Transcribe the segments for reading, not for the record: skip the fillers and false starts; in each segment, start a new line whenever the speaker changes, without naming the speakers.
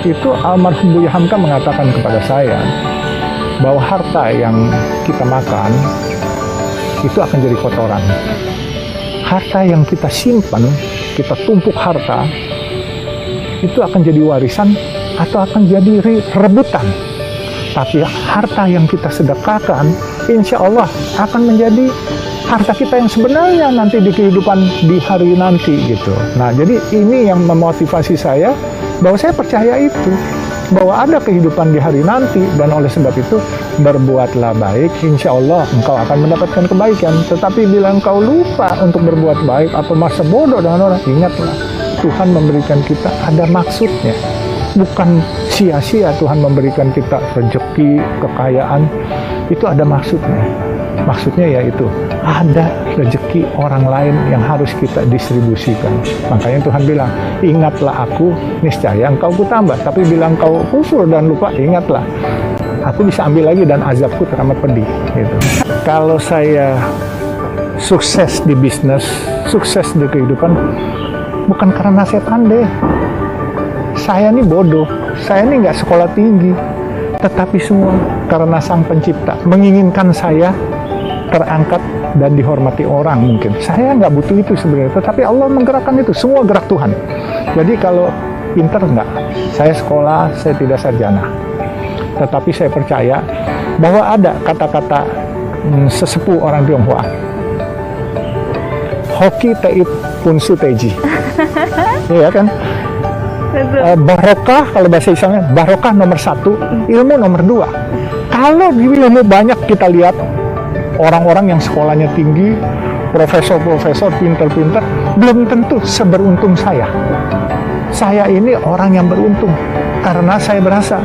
itu almarhum Buya Hamka mengatakan kepada saya bahwa harta yang kita makan itu akan jadi kotoran. Harta yang kita simpan, kita tumpuk harta, itu akan jadi warisan atau akan jadi rebutan. Tapi harta yang kita sedekahkan, insya Allah akan menjadi harta kita yang sebenarnya nanti di kehidupan di hari nanti gitu. Nah, jadi ini yang memotivasi saya bahwa saya percaya itu, bahwa ada kehidupan di hari nanti, dan oleh sebab itu berbuatlah baik, insya Allah engkau akan mendapatkan kebaikan. Tetapi bila engkau lupa untuk berbuat baik atau masa bodoh dengan orang, ingatlah Tuhan memberikan kita ada maksudnya. Bukan sia-sia Tuhan memberikan kita rezeki, kekayaan, itu ada maksudnya. Maksudnya yaitu ada rezeki orang lain yang harus kita distribusikan. Makanya Tuhan bilang, ingatlah aku, niscaya engkau ku tambah. Tapi bila engkau kufur dan lupa, ingatlah, aku bisa ambil lagi dan azabku teramat pedih. Gitu. Kalau saya sukses di bisnis, sukses di kehidupan, bukan karena saya pandai. Saya ini bodoh, saya ini nggak sekolah tinggi, tetapi semua karena Sang Pencipta menginginkan saya terangkat dan dihormati orang mungkin. Saya nggak butuh itu sebenarnya, tetapi Allah menggerakkan itu, semua gerak Tuhan. Jadi kalau pinter nggak, saya sekolah, saya tidak sarjana. Tetapi saya percaya bahwa ada kata-kata sesepuh orang Tionghoa. Hoki teit punsu teji. Iya kan? Barokah, kalau bahasa Islamnya, barokah nomor 1, ilmu nomor 2. Kalau di ilmu banyak kita lihat orang-orang yang sekolahnya tinggi, profesor-profesor, pinter-pinter, belum tentu seberuntung saya. Saya ini orang yang beruntung, karena saya berasa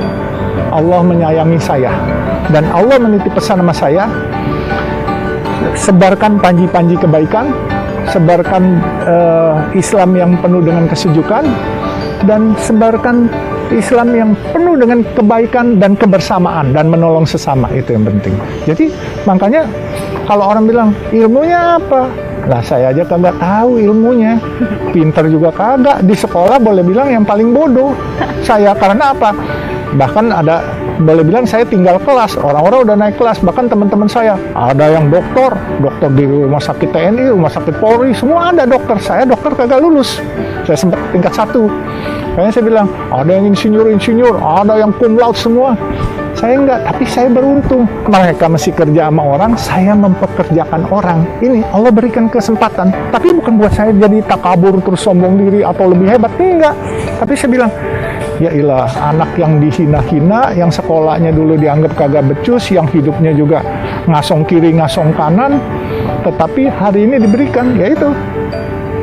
Allah menyayangi saya. Dan Allah menitip pesan sama saya, sebarkan panji-panji kebaikan, sebarkan Islam yang penuh dengan kesejukan, dan sebarkan Islam yang penuh dengan kebaikan dan kebersamaan dan menolong sesama. Itu yang penting. Jadi makanya kalau orang bilang ilmunya apa, lah saya aja kagak tahu ilmunya, pinter juga kagak, di sekolah boleh bilang yang paling bodoh saya. Karena apa? Bahkan ada boleh bilang saya tinggal kelas, orang-orang udah naik kelas. Bahkan teman-teman saya ada yang dokter di rumah sakit TNI, rumah sakit Polri, semua ada dokter. Saya dokter kagak lulus, saya sempat tingkat 1. Kayaknya saya bilang ada yang insinyur, ada yang cum laude semua. Saya enggak, tapi saya beruntung. Mereka masih kerja sama orang, saya mempekerjakan orang. Ini Allah berikan kesempatan, tapi bukan buat saya jadi takabur terus sombong diri atau lebih hebat, enggak. Tapi saya bilang, ya ilah, anak yang dihina-hina, yang sekolahnya dulu dianggap kagak becus, yang hidupnya juga ngasong kiri, ngasong kanan, tetapi hari ini diberikan, yaitu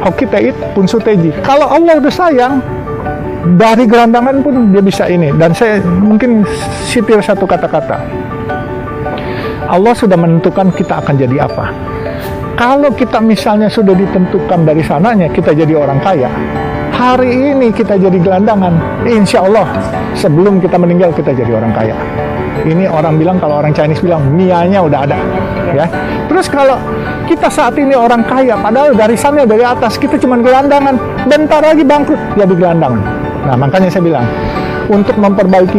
hoki teit punsu teji. Kalau Allah udah sayang, dari gelandangan pun dia bisa ini. Dan saya mungkin sitir satu kata-kata, Allah sudah menentukan kita akan jadi apa. Kalau kita misalnya sudah ditentukan dari sananya kita jadi orang kaya, hari ini kita jadi gelandangan, insya Allah sebelum kita meninggal kita jadi orang kaya. Ini orang bilang, kalau orang Chinese bilang, mianya udah ada, ya. Terus kalau kita saat ini orang kaya, padahal garisannya dari atas, kita cuma gelandangan, bentar lagi bangkrut, jadi gelandangan. Nah, makanya saya bilang, untuk memperbaiki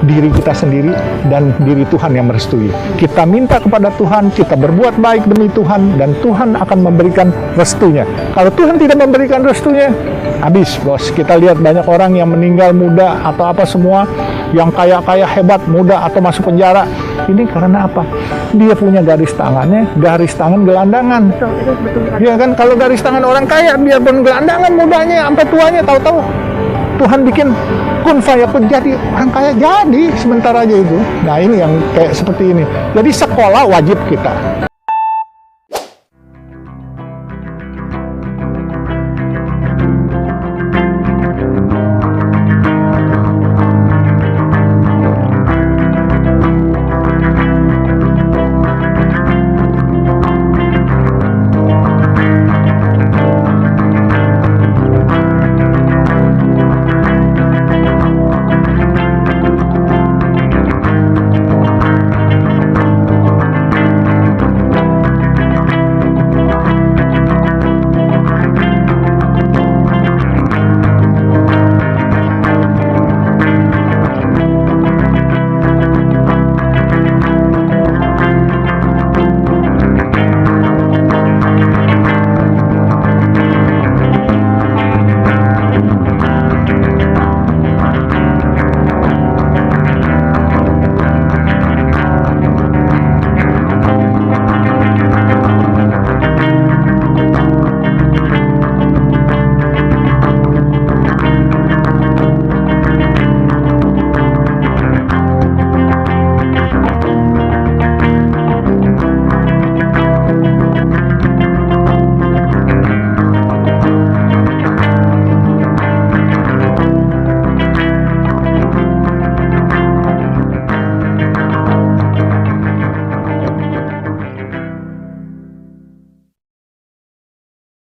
diri kita sendiri dan diri Tuhan yang merestui. Kita minta kepada Tuhan, kita berbuat baik demi Tuhan, dan Tuhan akan memberikan restunya. Kalau Tuhan tidak memberikan restunya, habis bos. Kita lihat banyak orang yang meninggal muda atau apa semua, yang kaya-kaya hebat muda atau masuk penjara. Ini karena apa? Dia punya garis tangannya, garis tangan gelandangan. Betul. Ya kan, kalau garis tangan orang kaya, biarpun gelandangan mudanya sampai tuanya, tahu-tahu Tuhan bikin kun fayakun, jadi orang kaya jadi sebentar aja itu. Nah, ini yang kayak seperti ini. Jadi sekolah wajib kita.